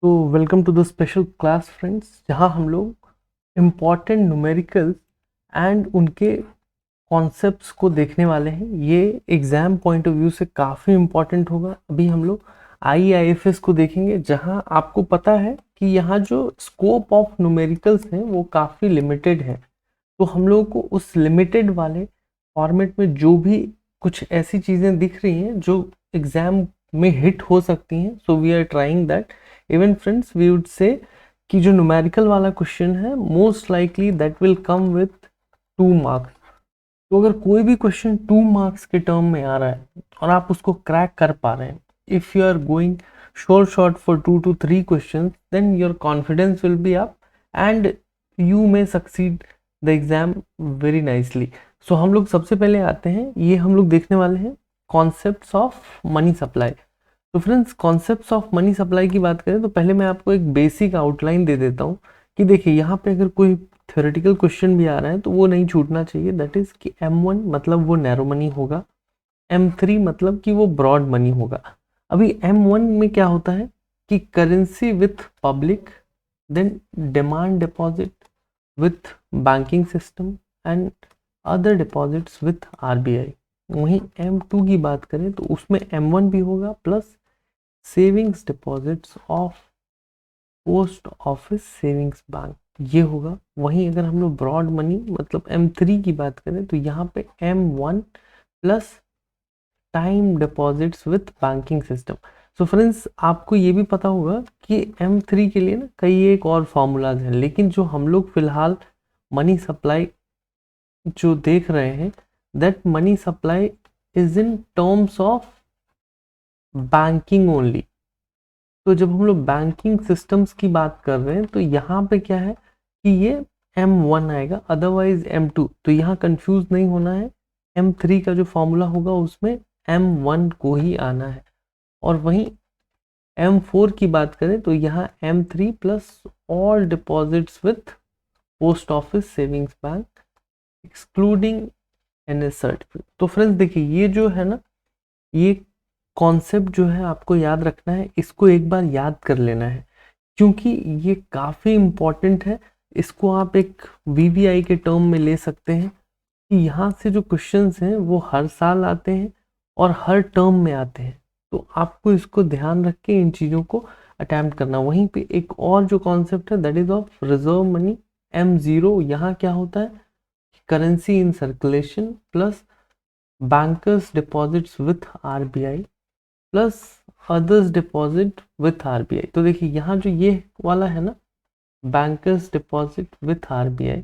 तो welcome to the special class friends, जहां हम लोग इम्पॉर्टेंट न्यूमेरिकल्स एंड उनके कॉन्सेप्ट्स को देखने वाले हैं। ये एग्जाम पॉइंट ऑफ व्यू से काफ़ी इम्पॉर्टेंट होगा। अभी हम लोग IIFS को देखेंगे, जहां आपको पता है कि यहाँ जो स्कोप ऑफ न्यूमेरिकल्स हैं वो काफ़ी लिमिटेड है। तो हम लोगों को उस लिमिटेड वाले फॉर्मेट में जो भी कुछ ऐसी चीज़ें दिख रही हैं जो एग्जाम में हिट हो सकती हैं, so we are trying that. Even friends, we would say कि जो न्यूमेरिकल वाला क्वेश्चन है most likely that will come with 2 marks. तो अगर कोई भी क्वेश्चन 2 मार्क्स के टर्म में आ रहा है और आप उसको क्रैक कर पा रहे हैं, if you are going short for 2 to 3 questions, then your confidence will be up and you may succeed the exam very nicely. So हम लोग सबसे पहले आते हैं, ये हम लोग देखने वाले हैं कॉन्सेप्ट्स ऑफ मनी सप्लाई। तो friends, concepts of money supply की बात करें तो पहले मैं आपको एक बेसिक आउटलाइन दे देता हूँ कि देखिए यहाँ पे अगर कोई थ्योरेटिकल क्वेश्चन भी आ रहा है तो वो नहीं छूटना चाहिए। दैट इज कि M1 मतलब वो नैरो मनी होगा, M3 मतलब कि वो ब्रॉड मनी होगा। अभी M1 में क्या होता है कि currency with public, then demand deposit with banking system and other deposits with RBI। वहीं M2 की बात करें तो उसमें M1 भी होगा plus savings deposits of post office savings bank, ये होगा। वहीं अगर हम लोग ब्रॉड मनी मतलब M3 की बात करें तो यहाँ पे M1 plus time deposits with banking system. So friends, आपको ये भी पता होगा कि M3 के लिए ना कई एक और फॉर्मूलाज हैं, लेकिन जो हम लोग फिलहाल मनी सप्लाई जो देख रहे हैं, that money supply is in terms of banking only. तो जब हम लोग बैंकिंग सिस्टम्स की बात कर रहे हैं तो यहाँ पे क्या है कि ये M1 आएगा, अदरवाइज M2। तो यहाँ कंफ्यूज नहीं होना है, M3 का जो फॉर्मूला होगा उसमें M1 को ही आना है। और वहीं M4 की बात करें तो यहाँ M3 plus all deposits with post office savings bank excluding NS certificate. तो फ्रेंड्स देखिए, ये जो है ना, ये कॉन्सेप्ट जो है आपको याद रखना है, इसको एक बार याद कर लेना है क्योंकि ये काफ़ी इम्पॉर्टेंट है। इसको आप एक VBI के टर्म में ले सकते हैं कि यहाँ से जो क्वेश्चंस हैं वो हर साल आते हैं और हर टर्म में आते हैं। तो आपको इसको ध्यान रख के इन चीज़ों को अटैम्प्ट करना। वहीं पे एक और जो कॉन्सेप्ट है that is of reserve money M0। यहाँ क्या होता है, currency in circulation plus bankers deposits with RBI plus others deposit with RBI। तो देखिए यहाँ जो ये वाला है ना, बैंकर्स डिपॉजिट विथ RBI,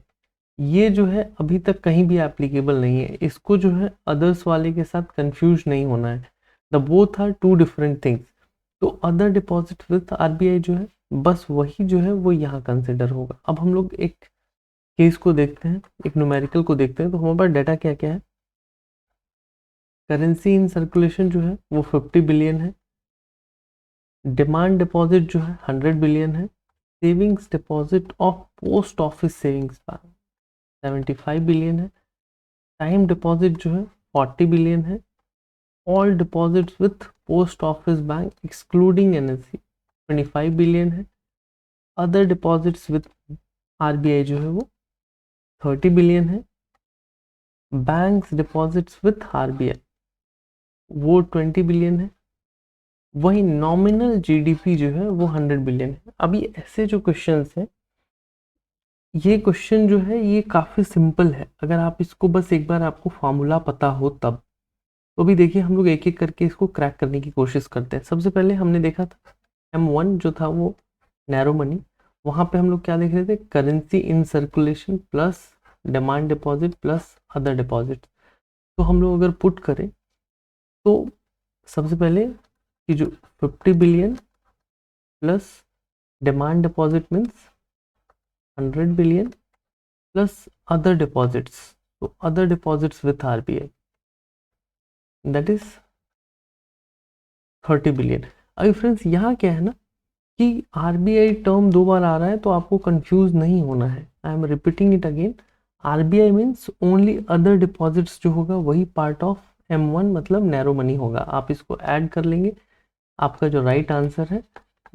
ये जो है अभी तक कहीं भी एप्लीकेबल नहीं है। इसको जो है अदर्स वाले के साथ कंफ्यूज नहीं होना है। The both are two different things. तो अदर डिपॉजिट विथ RBI जो है, बस वही जो है वो यहाँ कंसिडर होगा। अब हम लोग एक केस को देखते हैं, एक न्यूमेरिकल को देखते हैं। तो हमारे पास डाटा क्या क्या है, करेंसी इन सर्कुलेशन जो है वो 50 बिलियन है, डिमांड डिपॉजिट जो है 100 बिलियन है, savings deposit of post office savings bank 75 billion है, टाइम डिपॉजिट जो है 40 बिलियन है, all deposits with post office bank excluding NSE 25 billion है, अदर डिपॉजिट्स विथ RBI जो है वो 30 बिलियन है, बैंक्स डिपॉजिट्स विथ RBI वो 20 बिलियन है, वही नॉमिनल GDP जो है वो 100 बिलियन है। अभी ऐसे जो क्वेश्चंस हैं, ये क्वेश्चन जो है ये काफ़ी सिंपल है अगर आप इसको बस एक बार आपको फॉर्मूला पता हो तब। तो भी देखिए, हम लोग एक एक करके इसको क्रैक करने की कोशिश करते हैं। सबसे पहले हमने देखा था M1 जो था वो नैरो मनी। वहाँ पे हम लोग क्या देख रहे थे, currency in circulation plus demand deposit plus other deposit. तो हम लोग अगर पुट करें तो सबसे पहले कि जो 50 billion plus demand deposit means 100 billion plus other deposits, तो other deposits with RBI that is 30 billion. अभी फ्रेंड्स यहाँ क्या है ना कि RBI टर्म 2 बार आ रहा है, तो आपको कंफ्यूज नहीं होना है। I am repeating it again, RBI means only other deposits जो होगा वही पार्ट ऑफ M1 मतलब नैरो मनी होगा। आप इसको ऐड कर लेंगे, आपका जो राइट आंसर है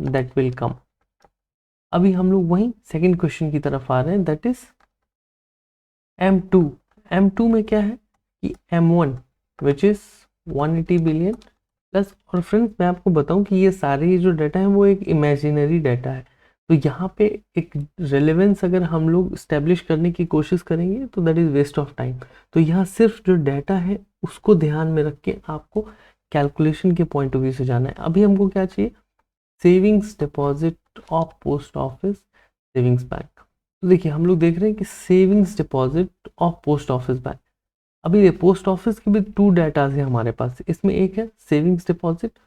दैट विल कम। अभी हम लोग वहीं सेकंड क्वेश्चन की तरफ आ रहे हैं, दैट इज M2। M2 में क्या है कि M1 which is 180 billion plus, और फ्रेंड्स मैं आपको बताऊं कि ये सारे जो डाटा है वो एक इमेजिनरी डाटा है, तो यहाँ पे एक रेलेवेंस अगर हम लोग स्टैब्लिश करने की कोशिश करेंगे तो that is waste of time. तो यहाँ सिर्फ जो डाटा है उसको ध्यान में रख के आपको कैलकुलेशन के पॉइंट ऑफ व्यू से जाना है। अभी हमको क्या चाहिए, savings deposit of post office savings bank. तो देखिए हम लोग देख रहे हैं कि savings deposit of post office bank. अभी ये पोस्ट ऑफिस के भी टू डाटाज है हमारे पास, इसमें एक है सेविंग्स डिपॉजिट।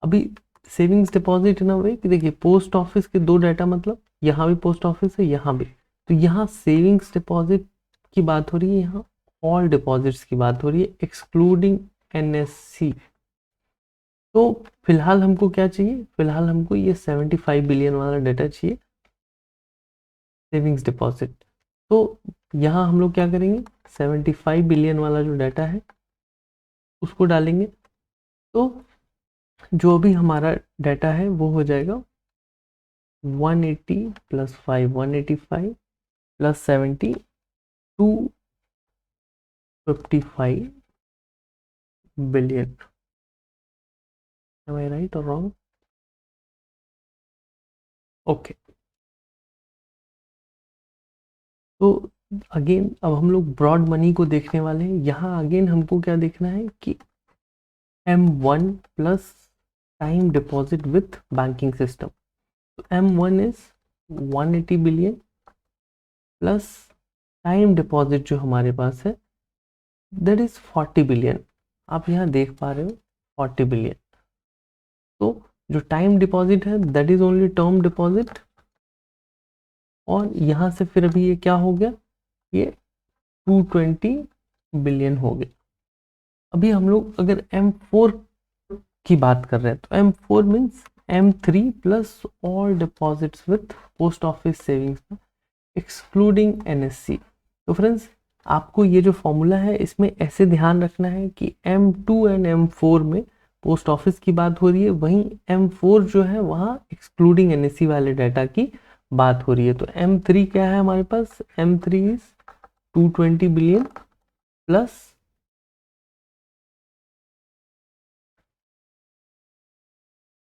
अभी सेविंग्स डिपॉजिट इन अ वे कि देखिए पोस्ट ऑफिस के दो डाटा, मतलब यहाँ भी पोस्ट ऑफिस है यहाँ भी, तो यहाँ सेविंग्स डिपॉजिट की बात हो रही है, यहाँ ऑल डिपॉजिट्स की बात हो रही है एक्सक्लूडिंग NSC। तो फिलहाल हमको क्या चाहिए, फिलहाल हमको ये 75 बिलियन वाला डाटा चाहिए सेविंग्स डिपॉजिट। तो यहाँ हम लोग क्या करेंगे, 75 बिलियन वाला जो डाटा है उसको डालेंगे, तो जो भी हमारा डाटा है वो हो जाएगा 180 plus 5 185 plus 70 255 billion. Am I right or wrong? Okay तो अगेन अब हम लोग ब्रॉड मनी को देखने वाले हैं। यहाँ अगेन हमको क्या देखना है कि M1 plus time deposit with banking system. तो M1 is 180 billion plus time deposit जो हमारे पास है दैट इज 40 बिलियन। आप यहाँ देख पा रहे हो 40 बिलियन। तो जो टाइम डिपॉजिट है that is only term deposit, और यहाँ से फिर अभी ये क्या हो गया, ये 220 बिलियन हो गया। अभी हम लोग अगर M4 की बात कर रहे हैं तो M4 means M3 plus all deposits with post office savings excluding NSC। तो फ्रेंड्स आपको ये जो फॉर्मूला है इसमें ऐसे ध्यान रखना है कि M2 एंड M4 में पोस्ट ऑफिस की बात हो रही है, वहीं M4 जो है वहाँ एक्सक्लूडिंग NSC वाले डाटा की बात हो रही है। तो M3 क्या है हमारे पास, M3 is 220 billion plus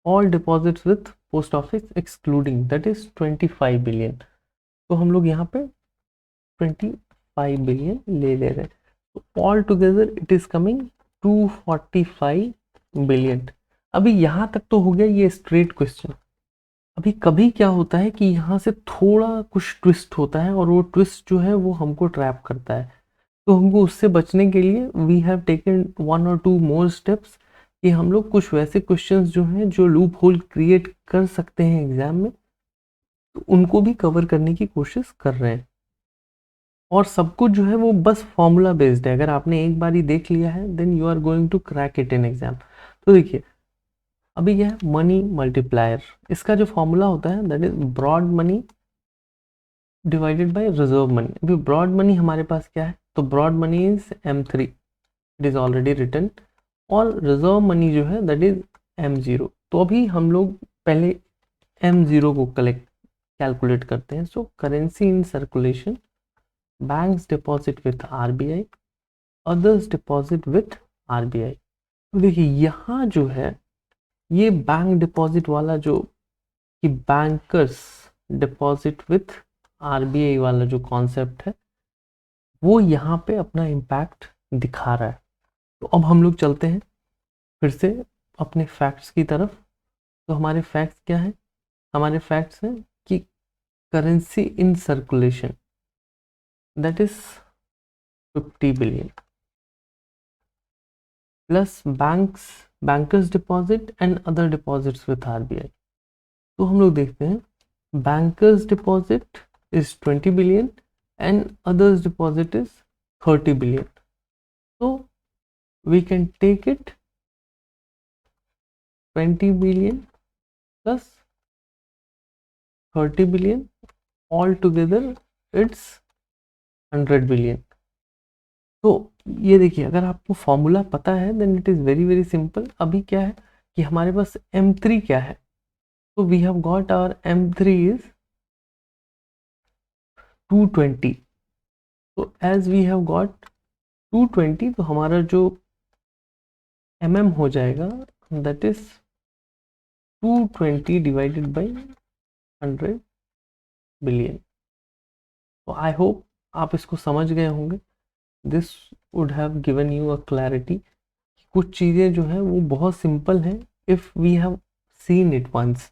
all deposits with post office excluding that is 25 billion. तो हम लोग यहाँ पे 25 बिलियन ले रहे हैं, तो all together it is coming 245 billion. अभी यहाँ तक तो हो गया ये स्ट्रेट क्वेश्चन। अभी कभी क्या होता है कि यहाँ से थोड़ा कुछ ट्विस्ट होता है और वो ट्विस्ट जो है वो हमको ट्रैप करता है, तो हमको उससे बचने के लिए वी हैव टेकन 1 और 2 मोर स्टेप्स कि हम लोग कुछ वैसे क्वेश्चंस जो हैं जो लूप होल क्रिएट कर सकते हैं एग्जाम में, तो उनको भी कवर करने की कोशिश कर रहे हैं। और सब कुछ जो है वो बस फॉर्मूला बेस्ड है, अगर आपने एक बार ही देख लिया है then you are going to crack it in exam. तो देखिए अभी यह है मनी मल्टीप्लायर, इसका जो फॉर्मूला होता है that is broad money divided by reserve money. अभी ब्रॉड मनी हमारे पास क्या है, तो broad money is M3, it is already written, और रिजर्व मनी जो है दैट इज M0। तो अभी हम लोग पहले M0 को कैलकुलेट करते हैं। सो currency in circulation, banks deposit with RBI, others deposit with RBI। तो देखिए यहाँ जो है ये बैंक डिपॉजिट वाला जो कि बैंकर्स डिपॉजिट विथ RBI वाला जो कॉन्सेप्ट है वो यहाँ पे अपना इम्पैक्ट दिखा रहा है। तो अब हम लोग चलते हैं फिर से अपने फैक्ट्स की तरफ। तो हमारे फैक्ट्स क्या हैं, हमारे फैक्ट्स हैं कि currency in circulation that is 50 billion plus bankers deposit and other deposits with RBI। तो हम लोग देखते हैं bankers deposit is 20 billion and others deposit is 30 billion. तो we can take it 20 billion plus 30 billion, all together it's 100 billion. तो ये देखिए अगर आपको फॉर्मूला पता है then it is very very simple. अभी क्या है कि हमारे पास M3 क्या है, तो we have got our M3 is 220. तो एज वी हैव गॉट 220, तो हमारा जो mm हो जाएगा that is 220 divided by 100 billion. तो आई होप आप इसको समझ गए होंगे. This would have given you a clarity. कुछ चीज़ें जो हैं वो बहुत सिंपल हैं if we have seen it once.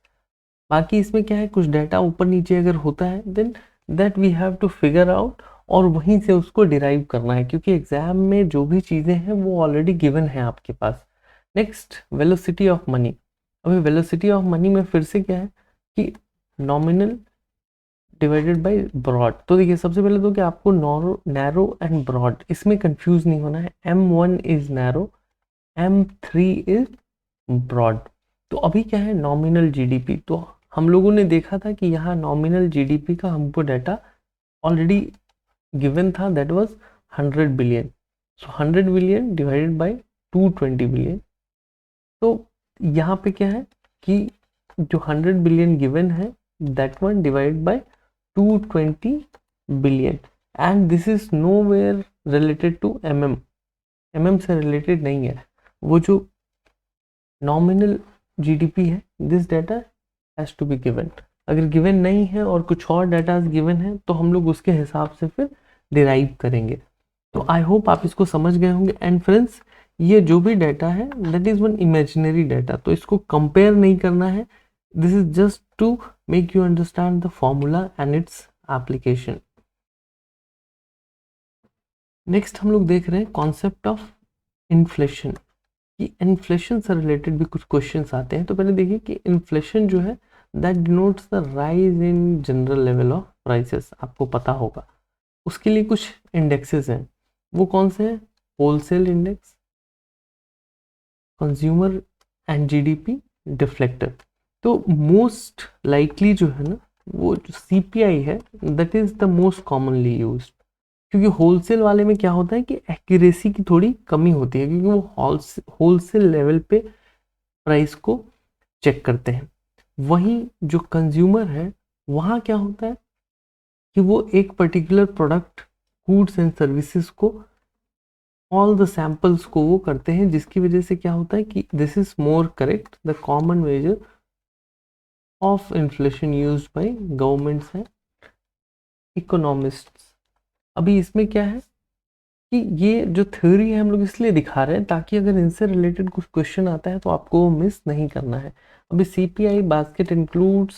बाकी इसमें क्या है, कुछ डाटा ऊपर नीचे अगर होता है then that we have to figure out और वहीं से उसको डिराइव करना है, क्योंकि एग्जाम में जो भी चीज़ें हैं वो ऑलरेडी गिवन है आपके पास. Next, velocity of money. अभी वेलोसिटी ऑफ मनी में फिर से क्या है कि नॉमिनल डिवाइडेड बाय ब्रॉड. तो देखिए सबसे पहले तो कि आपको नैरो एंड ब्रॉड इसमें कंफ्यूज नहीं होना है. M1 is narrow, M3 is broad. तो अभी क्या है, नॉमिनल जीडीपी. तो हम लोगों ने देखा था कि यहाँ नॉमिनल जीडीपी का हमको डाटा ऑलरेडी गिवन था, that was 100 billion. So 100 billion divided by 220 billion. तो यहाँ पे क्या है कि जो 100 बिलियन गिवन है that one divide by 220 billion. And this is nowhere related to mm से रिलेटेड नहीं है. वो जो नॉमिनल जीडीपी है, this data has to be given. अगर गिवन नहीं है और कुछ और डाटा गिवन है तो हम लोग उसके हिसाब से फिर डिराइव करेंगे. तो आई होप आप इसको समझ गए होंगे. एंड फ्रेंड्स, ये जो भी डाटा है that is one imaginary data, तो इसको कंपेयर नहीं करना है. This is just to make you understand the formula and its application. Next हम लोग देख रहे हैं कॉन्सेप्ट ऑफ इन्फ्लेशन. कि इन्फ्लेशन से रिलेटेड भी कुछ क्वेश्चंस आते हैं. तो पहले देखिए कि इन्फ्लेशन जो है that denotes the rise in general level of prices. आपको पता होगा उसके लिए कुछ इंडेक्सेस हैं. वो कौन से हैं? Wholesale index, consumer and GDP deflector. तो मोस्ट लाइकली जो है ना वो जो सीपीआई है that is the most commonly used. क्योंकि होलसेल वाले में क्या होता है कि एक्यूरेसी की थोड़ी कमी होती है, क्योंकि वो होलसेल लेवल पे प्राइस को चेक करते हैं. वहीं जो कंज्यूमर है वहाँ क्या होता है कि वो एक particular product, goods and services को, ऑल द सैंपल्स को वो करते हैं, जिसकी वजह से क्या होता है कि this is more correct the common measure of inflation used by governments and economists. अभी इसमें क्या है कि ये जो थ्योरी है हम लोग इसलिए दिखा रहे हैं ताकि अगर इनसे रिलेटेड कुछ क्वेश्चन आता है तो आपको मिस नहीं करना है. अभी CPI basket includes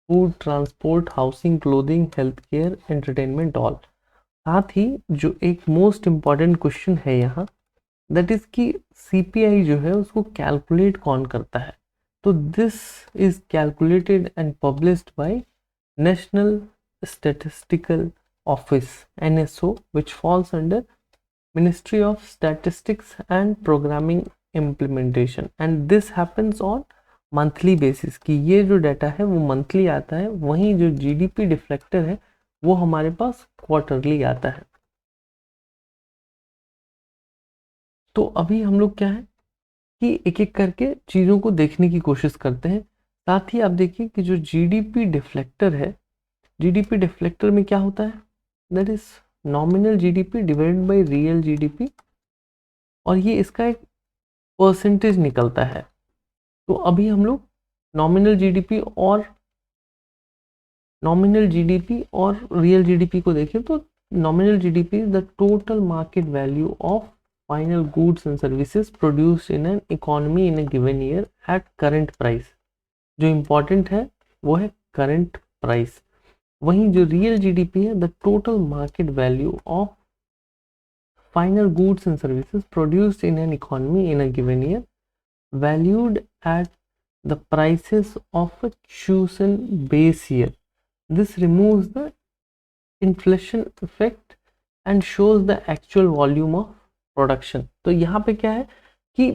food, transport, housing, clothing, health care, entertainment, all. साथ ही जो एक मोस्ट इम्पॉर्टेंट क्वेश्चन है यहाँ दैट इज कि सीपीआई जो है उसको कैलकुलेट कौन करता है. तो this is calculated and published by national statistical Office NSO, which falls under Ministry of Statistics and Programming Implementation, and this happens on monthly basis. कि ये जो डाटा है वो मंथली आता है, वहीं जो जीडीपी डिफ्लेक्टर है वो हमारे पास क्वार्टरली आता है. तो अभी हम लोग क्या है कि एक एक करके चीज़ों को देखने की कोशिश करते हैं. साथ ही आप देखिए कि जो जीडीपी डिफ्लेक्टर है, जीडीपी डिफ्लेक्टर में क्या होता है, that is nominal GDP divided by real GDP, और ये इसका एक परसेंटेज निकलता है. तो अभी हम लोग नॉमिनल जीडीपी और रियल जीडीपी को देखें तो nominal GDP is the total market value of final goods and services produced in an economy in a given year at current price. जो इम्पोर्टेंट है वो है करंट प्राइस. वहीं जो रियल जीडीपी है the total market value of final goods and services produced in an economy in a given year valued at the prices of a chosen base year. This removes the inflation effect and shows the actual volume of production. तो यहाँ पे क्या है कि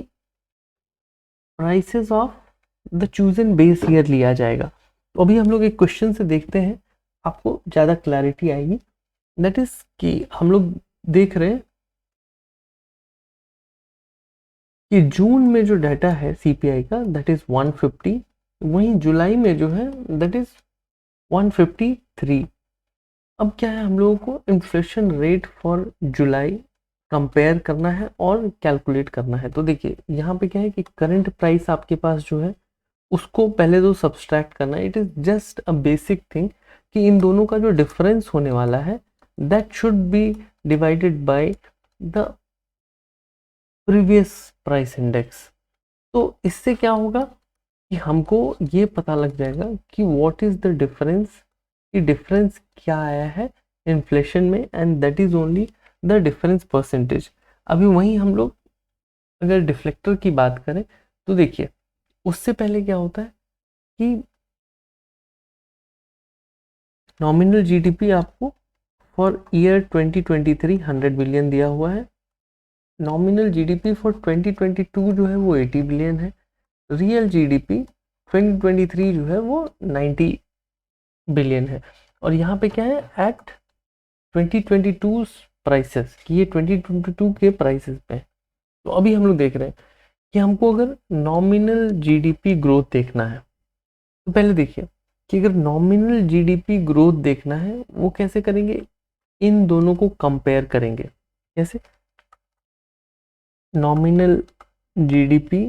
prices of the chosen base year लिया जाएगा. तो अभी हम लोग एक क्वेश्चन से देखते हैं, आपको ज़्यादा क्लैरिटी आएगी. दैट इज कि हम लोग देख रहे हैं कि जून में जो डाटा है सीपीआई का दैट इज 150, वहीं जुलाई में जो है दैट इज 153। अब क्या है, हम लोगों को inflation rate for July compare करना है और कैलकुलेट करना है। तो देखिए यहाँ पे क्या है कि करंट प्राइस आपके पास जो है उसको पहले तो सब्सट्रैक्ट करना है। It is just a basic thing कि इन दोनों का जो डिफरेंस होने वाला है that should be divided by the previous price index. तो इससे क्या होगा कि हमको ये पता लग जाएगा कि व्हाट इज द डिफरेंस, कि डिफरेंस क्या आया है इन्फ्लेशन में, and that is only the difference percentage. अभी वहीं हम लोग अगर डिफ्लेक्टर की बात करें तो देखिए उससे पहले क्या होता है कि नॉमिनल जीडीपी आपको फॉर ईयर 2023 100 बिलियन दिया हुआ है। नॉमिनल जीडीपी फॉर 2022 जो है वो 80 बिलियन है। रियल जीडीपी 2023 जो है वो 90 बिलियन है। और यहाँ पे क्या है, एट 2022 प्राइसेस, कि ये 2022 के प्राइसेस पे है। तो अभी हम लोग देख रहे हैं कि हमको अगर नॉमिनल जीडीपी ग्रोथ देखना है तो पहले देखिए कि अगर नॉमिनल जीडीपी ग्रोथ देखना है वो कैसे करेंगे, इन दोनों को कंपेयर करेंगे। कैसे, नॉमिनल जीडीपी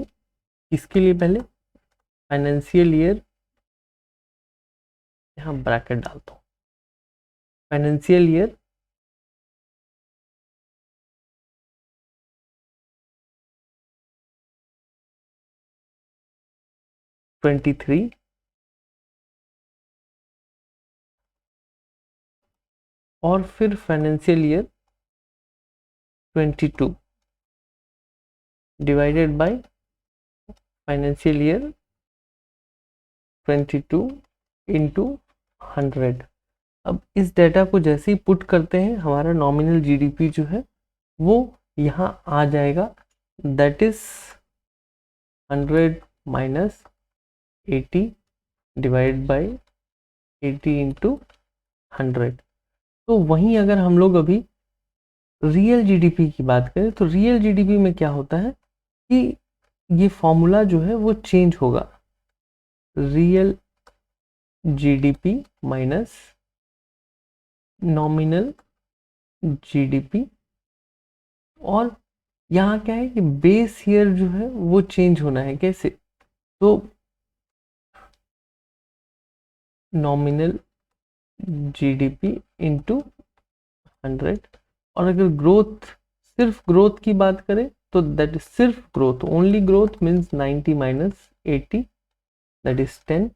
किसके लिए, पहले फाइनेंशियल ईयर, यहाँ ब्रैकेट डालता हूँ, फाइनेंशियल ईयर 23 और फिर financial year 22 divided by financial year 22 into 100। अब इस डेटा को जैसे ही पुट करते हैं हमारा नॉमिनल जीडीपी जो है वो यहाँ आ जाएगा, that is 100 minus 80 divide by 80 into 100। तो वहीं अगर हम लोग अभी रियल जीडीपी की बात करें तो रियल जीडीपी में क्या होता है कि ये फॉर्मूला जो है वो चेंज होगा, real GDP minus nominal GDP. और यहाँ क्या है कि बेस ईयर जो है वो चेंज होना है। कैसे, तो नॉमिनल जीडीपी इंटू 100। और अगर ग्रोथ, सिर्फ ग्रोथ की बात करें तो दैट इज सिर्फ growth, only growth means 90 minus 80 that is 10।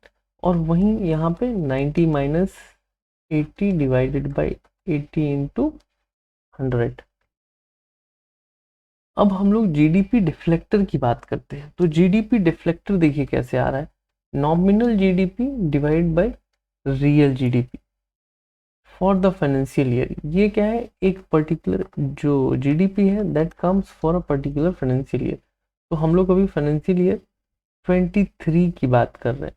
और वहीं यहाँ पे 90 माइनस 80 डिवाइडेड बाय 80 इंटू 100। अब हम लोग जीडीपी डिफ्लेक्टर की बात करते हैं। तो जीडीपी डिफ्लेक्टर देखिए कैसे आ रहा है, nominal GDP divide by real GDP for the financial year. ये क्या है, एक पर्टिकुलर जो जीडीपी है that comes for a particular financial year. तो हम लोग अभी फाइनेंशियल ईयर 23 की बात कर रहे हैं।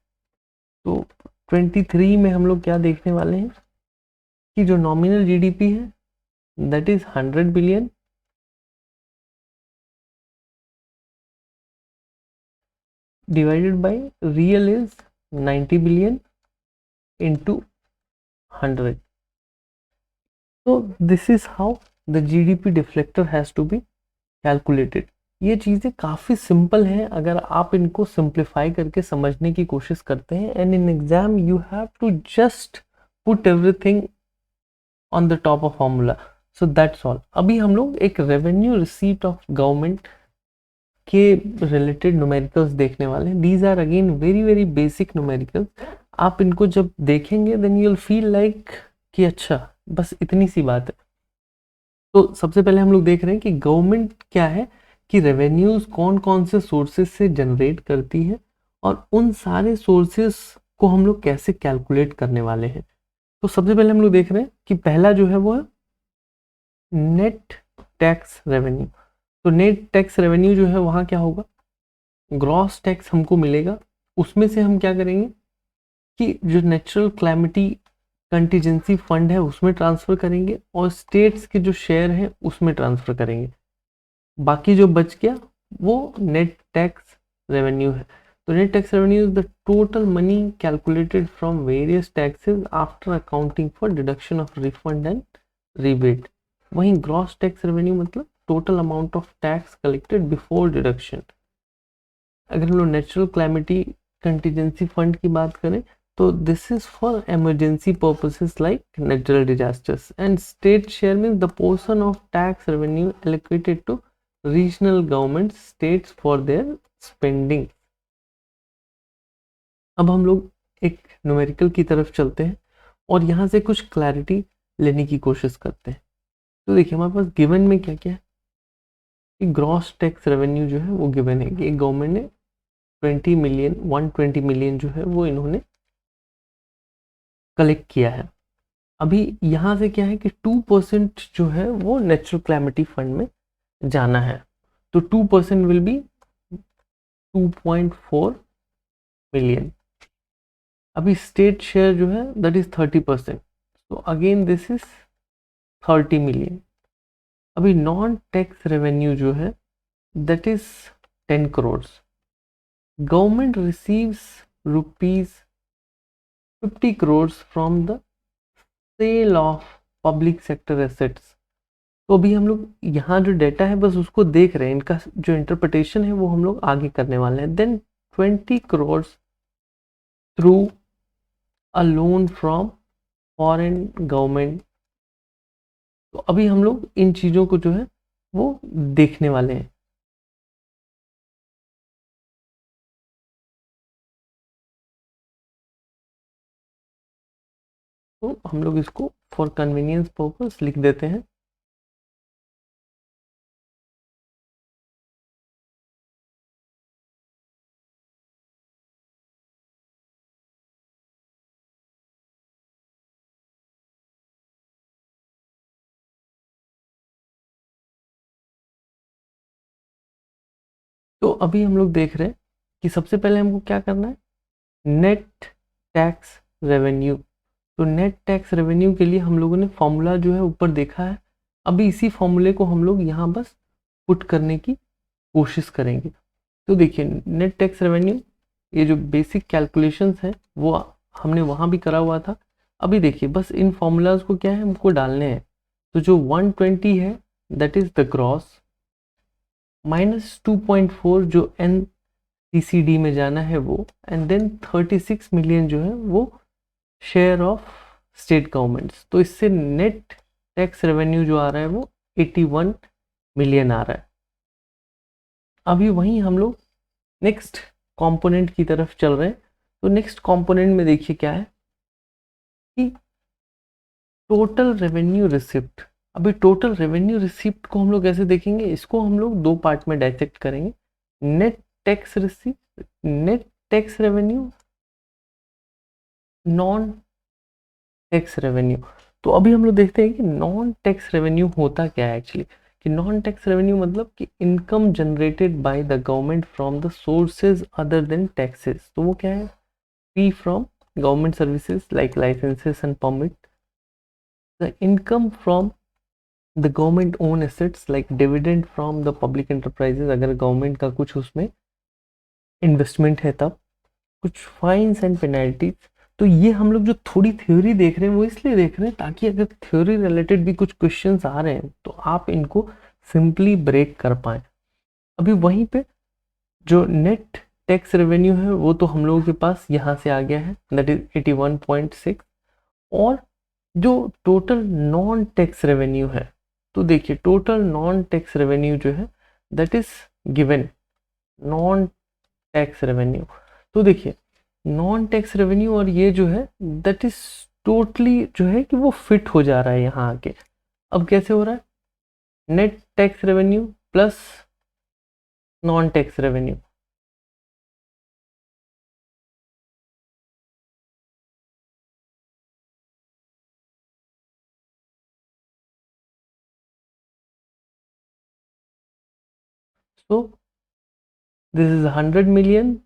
तो 23 में हम लोग क्या देखने वाले हैं कि जो नॉमिनल जीडीपी है that is 100 billion divided by real is 90 billion into 100। तो this is how the GDP deflator has to be calculated. ये चीज़ें काफ़ी सिंपल हैं अगर आप इनको सिंप्लीफाई करके समझने की कोशिश करते हैं, and in exam you have to just put everything on the top of formula, so that's all. अभी हम लोग एक रेवेन्यू रिसीट ऑफ गवर्नमेंट के रिलेटेड न्यूमेरिकल्स देखने वाले हैं। These are again very very basic numericals. आप इनको जब देखेंगे then you will feel like कि अच्छा बस इतनी सी बात है। तो सबसे पहले हम लोग देख रहे हैं कि गवर्नमेंट क्या है, कि रेवेन्यूज कौन कौन से सोर्सेज से जनरेट करती है और उन सारे सोर्सेज को हम लोग कैसे कैलकुलेट करने वाले हैं। तो सबसे पहले हम लोग देख रहे हैं कि पहला जो है वो है नेट टैक्स रेवेन्यू। तो नेट टैक्स रेवेन्यू जो है वहाँ क्या होगा, ग्रॉस टैक्स हमको मिलेगा, उसमें से हम क्या करेंगे कि जो नेचुरल क्लैमिटी कंटीजेंसी फंड है उसमें ट्रांसफ़र करेंगे और स्टेट्स के जो शेयर हैं उसमें ट्रांसफ़र करेंगे। बाकी जो बच गया वो नेट टैक्स रेवेन्यू है। तो net tax revenue is the total money calculated from various taxes after accounting for deduction of refund and rebate. वहीं ग्रॉस टैक्स रेवेन्यू मतलब total amount of tax collected before deduction. अगर हम लोग natural calamity contingency fund की बात करें तो this is for emergency purposes like natural disasters. And state share means the portion of tax revenue allocated to regional government states for their spending. अब हम लोग एक न्यूमेरिकल की तरफ चलते हैं और यहाँ से कुछ क्लैरिटी लेने की कोशिश करते हैं। तो देखिए हमारे पास गिवन में क्या क्या है कि ग्रॉस टैक्स रेवेन्यू जो है वो गिवन है कि एक गवर्नमेंट ने 20 मिलियन 120 मिलियन जो है वो इन्होंने कलेक्ट किया है। अभी यहाँ से क्या है कि 2% जो है वो नेचुरल क्लैमिटी फंड में जाना है, तो 2% विल बी 2.4 मिलियन। अभी स्टेट शेयर जो है दैट इज 30%, तो अगेन दिस इज 30 मिलियन। अभी नॉन टैक्स रेवेन्यू जो है that is 10 crore. Government receives rupees 50 crores from the sale of public sector assets। तो अभी हम लोग यहाँ जो डेटा है बस उसको देख रहे हैं, इनका जो इंटरप्रिटेशन है वो हम लोग आगे करने वाले हैं। Then 20 crores through a loan from foreign government. तो अभी हम लोग इन चीज़ों को जो है वो देखने वाले हैं। तो हम लोग इसको फॉर कन्वीनियंस पर्पस लिख देते हैं। तो अभी हम लोग देख रहे हैं कि सबसे पहले हमको क्या करना है, नेट टैक्स रेवेन्यू। तो नेट टैक्स रेवेन्यू के लिए हम लोगों ने फॉर्मूला जो है ऊपर देखा है। अभी इसी फॉर्मूले को हम लोग यहाँ बस पुट करने की कोशिश करेंगे। तो देखिए नेट टैक्स रेवेन्यू, ये जो बेसिक कैलकुलेशंस है वो हमने वहाँ भी करा हुआ था। अभी देखिए बस इन फॉर्मूलाज को क्या है हमको डालने हैं। तो जो 120 है that is the gross, minus 2.4 जो NCCD में जाना है वो, एंड देन 36 मिलियन जो है वो शेयर ऑफ स्टेट गवर्नमेंट्स। तो इससे नेट टैक्स रेवेन्यू जो आ रहा है वो 81 मिलियन आ रहा है। अभी वहीं हम लोग नेक्स्ट कंपोनेंट की तरफ चल रहे हैं। तो नेक्स्ट कंपोनेंट में देखिए क्या है कि टोटल रेवेन्यू रिसिप्ट। अभी टोटल रेवेन्यू रिसिप्ट को हम लोग कैसे देखेंगे, इसको हम लोग दो पार्ट में डाइसेक्ट करेंगे, net tax receipt, net tax revenue, non tax revenue. तो अभी हम लोग देखते हैं कि नॉन टैक्स रेवेन्यू होता क्या है एक्चुअली। कि नॉन टैक्स रेवेन्यू मतलब कि income generated by the government from the sources other than taxes. तो वो क्या है, fee from government services like licences and permit, the income from the government own assets like dividend from the public enterprises, अगर government का कुछ उसमें investment है तब, कुछ फाइन्स एंड पेनल्टीज। तो ये हम लोग जो थोड़ी थ्योरी देख रहे हैं वो इसलिए देख रहे हैं ताकि अगर थ्योरी रिलेटेड भी कुछ क्वेश्चंस आ रहे हैं तो आप इनको सिंपली ब्रेक कर पाए। अभी वहीं पे जो नेट टैक्स रेवेन्यू है वो तो हम लोगों के पास यहाँ से आ गया है, दैट इज 81.6। और जो टोटल नॉन टैक्स रेवेन्यू है, तो देखिए टोटल नॉन टैक्स रेवेन्यू जो है that is given, non tax revenue. तो देखिए नॉन टैक्स रेवेन्यू और ये जो है दैट इज टोटली जो है कि वो फिट हो जा रहा है यहाँ आके। अब कैसे हो रहा है, net tax revenue plus non tax revenue. So this is 100 million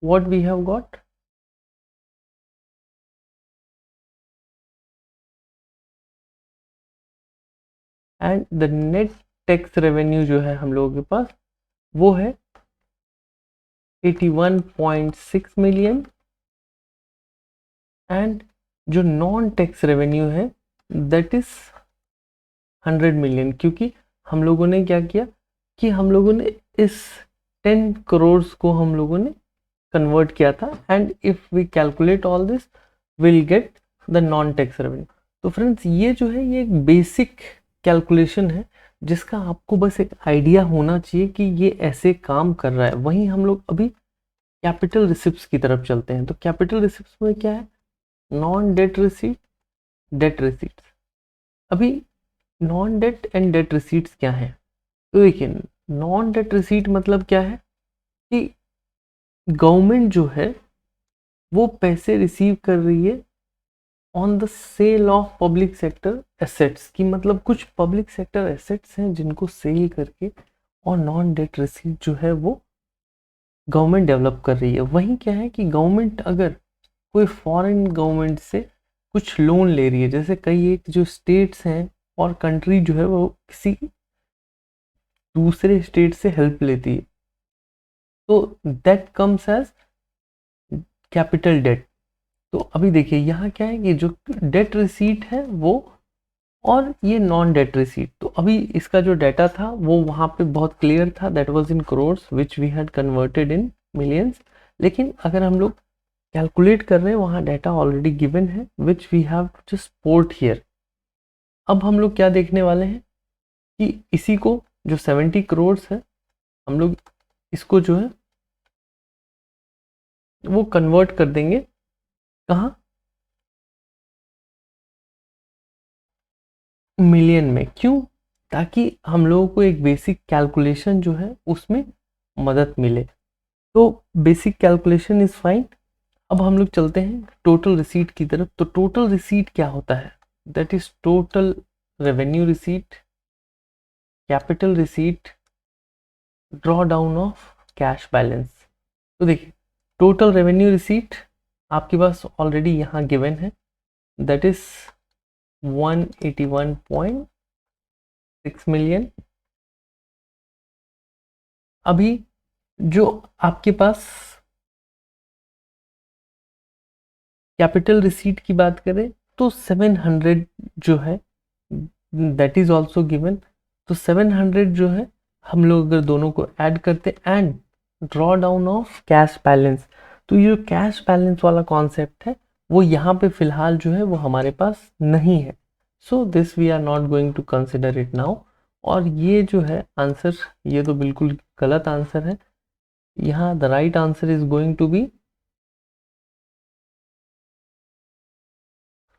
what we have got, and the net tax revenue जो है हम लोगों के पास वो है 81.6 मिलियन एंड जो नॉन टैक्स रेवेन्यू है दैट इज 100 मिलियन, क्योंकि हम लोगों ने क्या किया कि हम लोगों ने इस 10 करोड़ को हम लोगों ने कन्वर्ट किया था and if we calculate all this will get the non tax revenue. तो फ्रेंड्स ये जो है ये एक बेसिक कैलकुलेशन है जिसका आपको बस एक आइडिया होना चाहिए कि ये ऐसे काम कर रहा है। वहीं हम लोग अभी कैपिटल रिसिप्ट्स की तरफ चलते हैं। तो कैपिटल रिसिप्ट्स में क्या है, non debt receipt, debt receipts. अभी non debt and debt receipts क्या है, तो देखिए नॉन डेट रिसीट मतलब क्या है कि गवर्नमेंट जो है वो पैसे रिसीव कर रही है on the sale of public sector assets की, मतलब कुछ पब्लिक सेक्टर एसेट्स हैं जिनको सेल करके और नॉन डेट रिसीट जो है वो गवर्नमेंट डेवलप कर रही है। वहीं क्या है कि गवर्नमेंट अगर कोई फॉरेन गवर्नमेंट से कुछ लोन ले रही है, जैसे कई एक जो स्टेट्स हैं और कंट्री जो है वो किसी दूसरे स्टेट से हेल्प लेती है, तो that comes as capital debt. तो अभी देखिए यहाँ क्या है कि जो डेट रिसीट है वो और ये नॉन डेट रिसीट, तो अभी इसका जो डाटा था वो वहाँ पे बहुत क्लियर था, that was in crores which we had converted in millions. लेकिन अगर हम लोग कैलकुलेट कर रहे हैं वहाँ डाटा ऑलरेडी गिवन है which we have to just port here. अब हम लोग क्या देखने वाले हैं कि इसी को जो 70 करोड़ है हम लोग इसको जो है वो कन्वर्ट कर देंगे कहाँ, मिलियन में। क्यों, ताकि हम लोगों को एक बेसिक कैलकुलेशन जो है उसमें मदद मिले। तो बेसिक कैलकुलेशन इज फाइन। अब हम लोग चलते हैं टोटल रिसीट की तरफ। तो टोटल रिसीट क्या होता है, that is total revenue receipt, capital receipt, draw down of cash balance. तो देखिए टोटल रेवेन्यू रिसीट आपके पास ऑलरेडी यहाँ गिवन है, दैट इज 181.6 मिलियन। अभी जो आपके पास कैपिटल रिसीट की बात करें तो 700 जो है दैट इज ऑल्सो गिवन। तो 700 जो है हम लोग अगर दोनों को ऐड करते and draw down of cash balance, तो ये जो कैश बैलेंस वाला कॉन्सेप्ट है वो यहाँ पे फिलहाल जो है वो हमारे पास नहीं है। So this we are not going to consider it now. और ये जो है आंसर ये तो बिल्कुल गलत आंसर है। यहाँ the right answer is going to be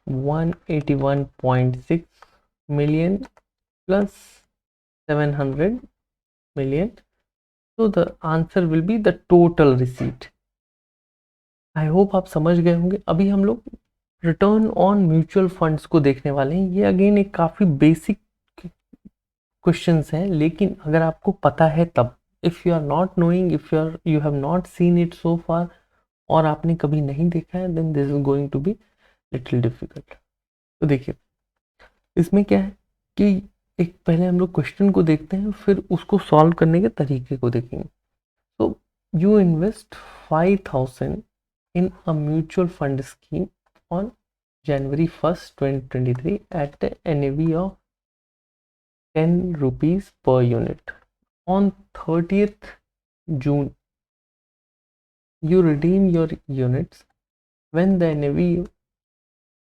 181.6 million plus 700 million. So the answer will be the total receipt. I hope आप समझ गए होंगे। अभी हम लोग रिटर्न ऑन म्यूचुअल फंड्स को देखने वाले हैं। ये अगेन एक काफ़ी बेसिक क्वेश्चंस हैं, लेकिन अगर आपको पता है तब, if you are not knowing, if you have not seen it so far और आपने कभी नहीं देखा है, then this is going to be little difficult. तो देखिए इसमें क्या है कि एक पहले हम लोग क्वेश्चन को देखते हैं फिर उसको सॉल्व करने के तरीके को देखेंगे। तो you invest 5,000 in a mutual fund scheme on January 1st 2023 at a NAV of 10 rupees per unit. On 30th June you redeem your units when the NAV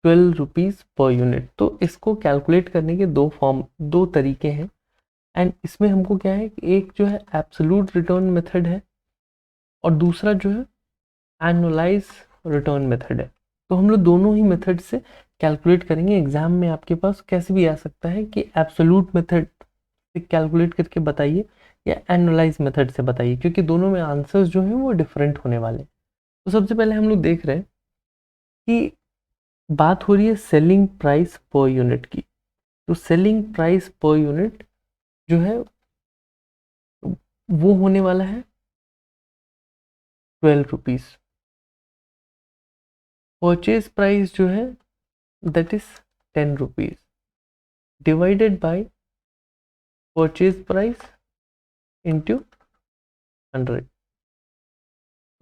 12 rupees per unit. तो इसको calculate करने के दो तरीके हैं and इसमें हमको क्या है कि एक जो है एब्सोल्यूट रिटर्न मेथड है और दूसरा जो है एनुअलाइज रिटर्न मेथड है। तो हम लोग दोनों ही मेथड से कैलकुलेट करेंगे। एग्जाम में आपके पास कैसे भी आ सकता है कि एब्सोल्यूट मेथड से कैलकुलेट करके बताइए या एनुअलाइज मेथड से बताइए, क्योंकि दोनों में आंसर्स जो हैं वो डिफरेंट होने वाले। तो सबसे पहले हम लोग देख रहे हैं कि बात हो रही है सेलिंग प्राइस पर यूनिट की। तो सेलिंग प्राइस पर यूनिट जो है वो होने वाला है 12 रुपीज़। परचेज प्राइस जो है that is 10 rupees divided by purchase price into 100।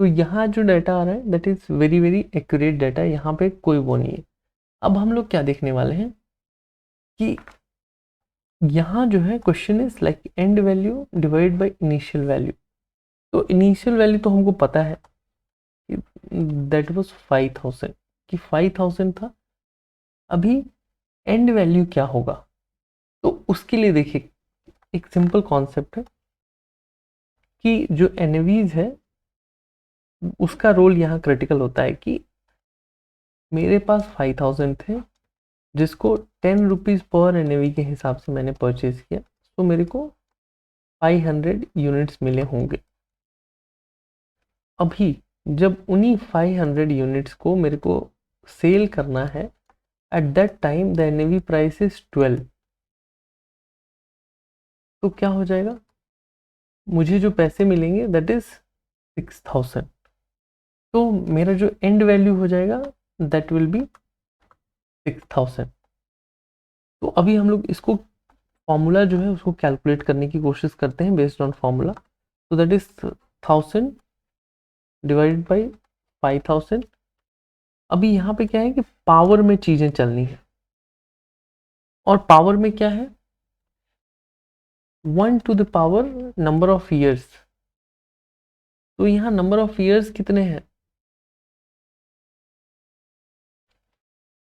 तो यहाँ जो डाटा आ रहा है that is very very accurate data, यहाँ पे कोई वो नहीं है। अब हम लोग क्या देखने वाले हैं कि यहाँ जो है question is like and value divide by initial value. तो इनिशियल वैल्यू तो हमको पता है कि दैट वाज 5000 कि 5000 था। अभी एंड वैल्यू क्या होगा, तो उसके लिए देखिए एक सिंपल कॉन्सेप्ट है कि जो एनवीज है उसका रोल यहाँ क्रिटिकल होता है कि मेरे पास 5000 थे जिसको 10 रुपीज़ पर एनवी के हिसाब से मैंने परचेज किया, तो मेरे को 500 यूनिट्स मिले होंगे। अभी जब उन्हीं 500 यूनिट्स को मेरे को सेल करना है, at that time the NV price is 12, तो क्या हो जाएगा, मुझे जो पैसे मिलेंगे दैट इज 6000। तो मेरा जो एंड वैल्यू हो जाएगा दैट विल बी 6000। तो अभी हम लोग इसको फॉर्मूला जो है उसको कैलकुलेट करने की कोशिश करते हैं बेस्ड ऑन फॉर्मूला। तो दैट इज 1000 डिवाइडेड बाई 5000। अभी यहाँ पे क्या है कि पावर में चीजें चलनी है, और पावर में क्या है 1 to the power number of years. तो यहाँ नंबर ऑफ ईयर्स कितने हैं,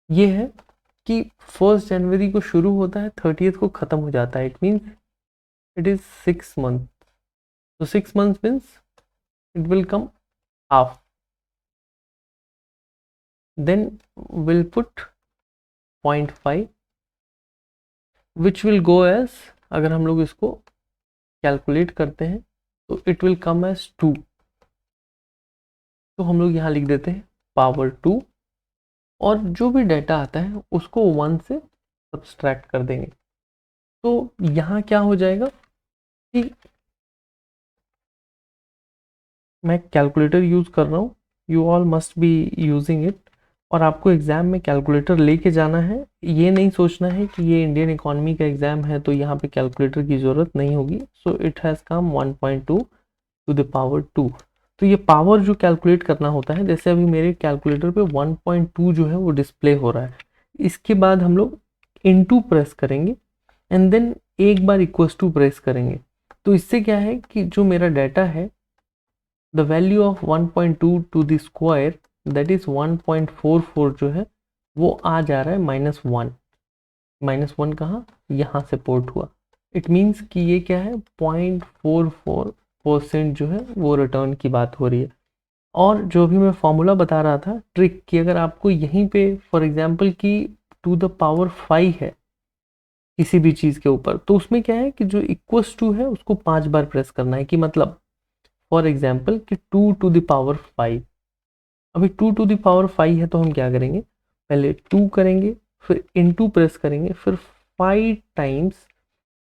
ये है कि 1 जनवरी को शुरू होता है 30th को खत्म हो जाता है, it means it is 6 month. तो 6 month means it will come half, then we'll put 0.5 which will go as, अगर हम लोग इसको कैलकुलेट करते हैं तो it will come as 2। तो हम लोग यहाँ लिख देते हैं पावर 2, और जो भी डाटा आता है उसको 1 से सब्सट्रैक्ट कर देंगे। तो यहाँ क्या हो जाएगा कि मैं कैलकुलेटर यूज़ कर रहा हूँ, you all must be using it, और आपको एग्ज़ाम में कैलकुलेटर लेके जाना है। ये नहीं सोचना है कि ये इंडियन इकोनॉमी का एग्ज़ाम है तो यहाँ पे कैलकुलेटर की ज़रूरत नहीं होगी। So it has come 1.2 to the power 2। तो ये पावर जो कैलकुलेट करना होता है, जैसे अभी मेरे कैलकुलेटर पे 1.2 जो है वो डिस्प्ले हो रहा है, इसके बाद हम लोग इनटू प्रेस करेंगे एंड देन एक बार इक्वल्स टू प्रेस करेंगे। तो इससे क्या है कि जो मेरा डाटा है the value of 1.2 to the square that is 1.44 जो है वो आ जा रहा है -1। -1 कहाँ, यहाँ से पोर्ट हुआ। इट मीन्स कि ये क्या है 0.44% जो है वो रिटर्न की बात हो रही है। और जो भी मैं फॉर्मूला बता रहा था ट्रिक कि अगर आपको यहीं पे फॉर एग्जांपल कि टू द पावर 5 है किसी भी चीज़ के ऊपर, तो उसमें क्या है कि जो इक्वल्स टू है उसको 5 बार प्रेस करना है, कि मतलब फॉर एग्जाम्पल कि 2 टू द पावर 5। अभी 2 टू द पावर 5 है तो हम क्या करेंगे, पहले 2 करेंगे फिर इनटू प्रेस करेंगे फिर 5 टाइम्स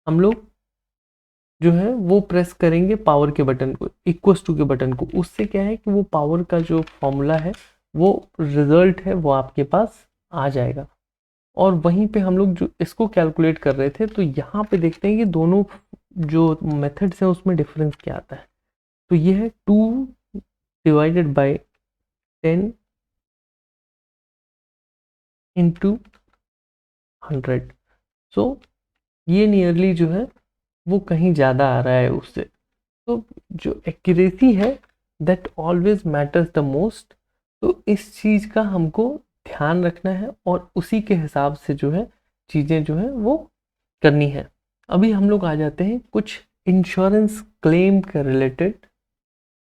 हम लोग जो है वो प्रेस करेंगे पावर के बटन को, इक्वल्स टू के बटन को। उससे क्या है कि वो पावर का जो फॉर्मूला है वो रिजल्ट है वो आपके पास आ जाएगा। और वहीं पे हम लोग जो इसको कैलकुलेट कर रहे थे, तो यहाँ पे देखते हैं कि दोनों जो मेथड्स हैं उसमें डिफरेंस क्या आता है। तो ये है 2 डिवाइडेड बाय 10 इंटू 100। सो ये नियरली जो है वो कहीं ज़्यादा आ रहा है उससे। तो जो एक्यूरेसी है that always matters the most. तो इस चीज़ का हमको ध्यान रखना है और उसी के हिसाब से जो है चीज़ें जो है वो करनी है। अभी हम लोग आ जाते हैं कुछ इंश्योरेंस क्लेम के रिलेटेड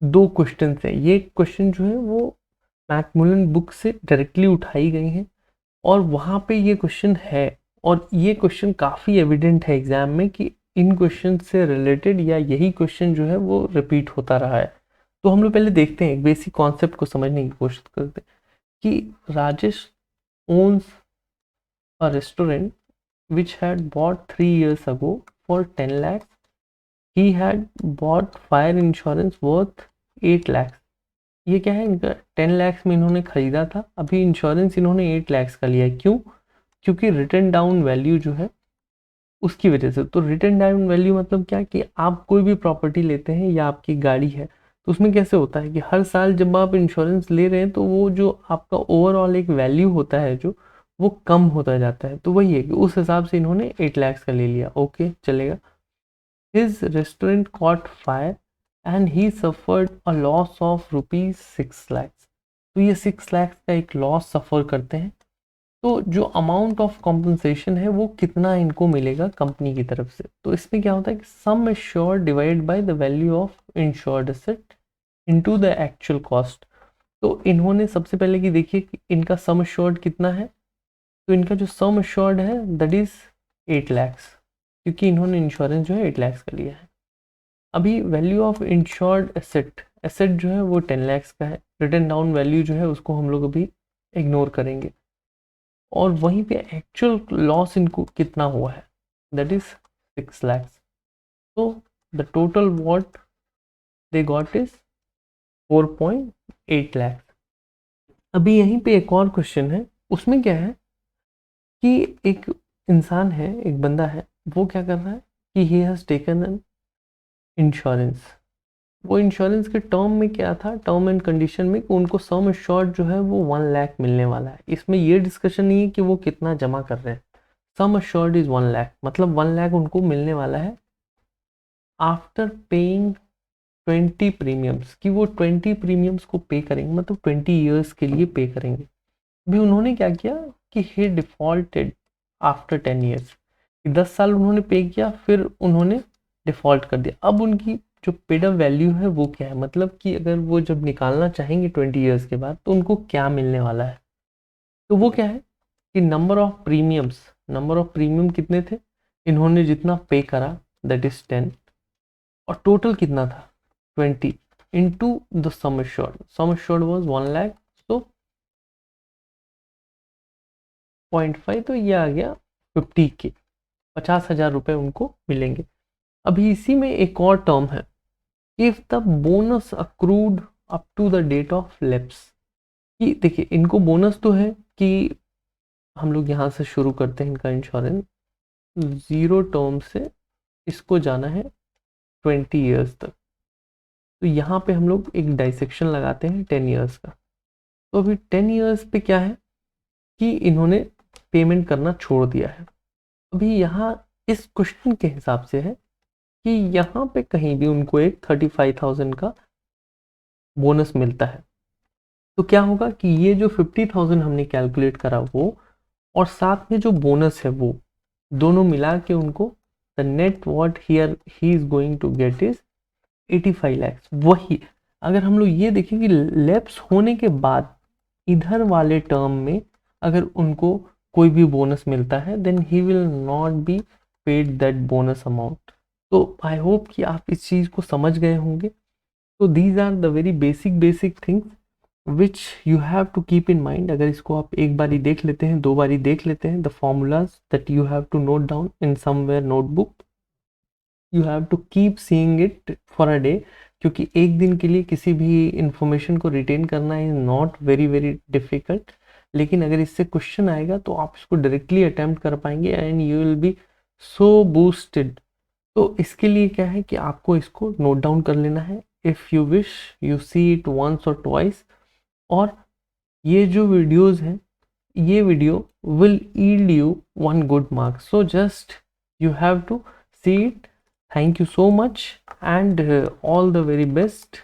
2 क्वेश्चन हैं। ये क्वेश्चन जो है वो मैकमिलन बुक से डायरेक्टली उठाई गई हैं और वहाँ पे ये क्वेश्चन है, और ये क्वेश्चन काफ़ी एविडेंट है एग्जाम में कि इन क्वेश्चन से रिलेटेड या यही क्वेश्चन जो है वो रिपीट होता रहा है। तो हम लोग पहले देखते हैं, एक बेसिक कॉन्सेप्ट को समझने की कोशिश करते हैं कि Rajesh owns a restaurant which had bought 3 years ago for 10 lakhs. He had bought fire insurance worth 8 lakhs. ये क्या है इनका, 10 lakhs में इन्होंने खरीदा था, अभी इंश्योरेंस इन्होंने 8 lakhs का लिया है। क्यों? क्योंकि रिटर्न डाउन वैल्यू जो है उसकी वजह से। तो रिटर्न डाउन वैल्यू मतलब क्या कि आप कोई भी प्रॉपर्टी लेते हैं या आपकी गाड़ी है तो उसमें कैसे होता है कि हर साल जब आप इंश्योरेंस ले रहे हैं तो वो जो आपका ओवरऑल एक वैल्यू होता है जो वो कम होता जाता है। तो वही है कि उस हिसाब से इन्होंने 8 लाख का ले लिया। ओके चलेगा। His restaurant cot fire and he suffered a loss of rupees 6 lakh. तो ये 6 लाख का एक लॉस सफ़र करते हैं। तो जो अमाउंट ऑफ कॉम्पनसेशन है वो कितना इनको मिलेगा कंपनी की तरफ से। तो इसमें क्या होता है कि sum assured divide by the value of insured asset into the actual cost. तो इन्होंने सबसे पहले कि देखिए कि इनका सम एश्योर्ड कितना है। तो इनका जो सम एश्योर्ड है दैट इज 8 लैक्स, क्योंकि इन्होंने इंश्योरेंस जो है 8 लैक्स का लिया है। अभी value of insured asset, asset जो है वो 10 लैक्स का है। रिटन डाउन वैल्यू जो है उसको हम लोग अभी इग्नोर करेंगे। और वहीं पे एक्चुअल लॉस इनको कितना हुआ है दैट इज 6 लैक्स। तो the total what they got is 4.8 lakhs. अभी यहीं पे एक और क्वेश्चन है, उसमें क्या है कि एक इंसान है, एक बंदा है, वो क्या कर रहा है कि he has taken an insurance. वो इंश्योरेंस के टर्म में क्या था, टर्म एंड कंडीशन में कि उनको सम एश्योर्ड जो है वो 1 लाख मिलने वाला है। इसमें ये डिस्कशन नहीं है कि वो कितना जमा कर रहे हैं। सम एश्योर्ड इज 1 लाख, मतलब 1 लाख उनको मिलने वाला है आफ्टर पेइंग 20 प्रीमियम्स, कि वो 20 प्रीमियम्स को पे करेंगे, मतलब 20 ईयर्स के लिए पे करेंगे। अभी उन्होंने क्या किया कि ही डिफॉल्टेड आफ्टर 10 ईयर्स, 10 साल उन्होंने पे किया, फिर उन्होंने डिफॉल्ट कर दिया। अब उनकी जो पेड अप वैल्यू है वो क्या है, मतलब कि अगर वो जब निकालना चाहेंगे 20 ईयर्स के बाद तो उनको क्या मिलने वाला है। तो वो क्या है कि number of premiums, number of premium कितने थे, इन्होंने जितना पे करा दैट इज 10, और टोटल कितना था 20 into the sum assured. Sum assured was 1 lakh, तो 0.5, तो ये आ गया 50 के, 50,000 रुपये उनको मिलेंगे। अभी इसी में एक और टर्म है, if the bonus accrued up to the date of lapse. कि देखिए इनको बोनस तो है कि हम लोग यहाँ से शुरू करते हैं इनका इंश्योरेंस, 0 टर्म से इसको जाना है 20 ईयर्स तक। तो यहाँ पे हम लोग एक डाइसेक्शन लगाते हैं 10 ईयर्स का। तो अभी 10 ईयर्स पे क्या है कि इन्होंने पेमेंट करना छोड़ दिया है। अभी यहाँ इस क्वेश्चन के हिसाब से है कि यहाँ पे कहीं भी उनको एक 35,000 का बोनस मिलता है। तो क्या होगा कि ये जो 50,000 हमने कैलकुलेट करा वो, और साथ में जो बोनस है वो, दोनों मिला के उनको the net what here he is going to get is 85 lakhs. वही अगर हम लोग ये देखें कि लैप्स होने के बाद इधर वाले टर्म में अगर उनको कोई भी बोनस मिलता है then he will not be paid that bonus amount. तो आई होप कि आप इस चीज़ को समझ गए होंगे। तो these are the very basic things which you have to keep in mind. अगर इसको आप एक बारी देख लेते हैं, 2 बारी देख लेते हैं, the formulas that you have to note down in somewhere notebook, you have to keep seeing it for a day, क्योंकि एक दिन के लिए किसी भी इंफॉर्मेशन को रिटेन करना is not very very difficult. लेकिन अगर इससे क्वेश्चन आएगा तो आप इसको डायरेक्टली अटेम्प्ट कर पाएंगे and you will be so boosted. तो इसके लिए क्या है कि आपको इसको नोट डाउन कर लेना है। If you wish you see it once और ट्वाइस, और ये जो वीडियोस हैं, ये video will yield you 1 good mark, so just you have to see it. Thank you so much and all the very best.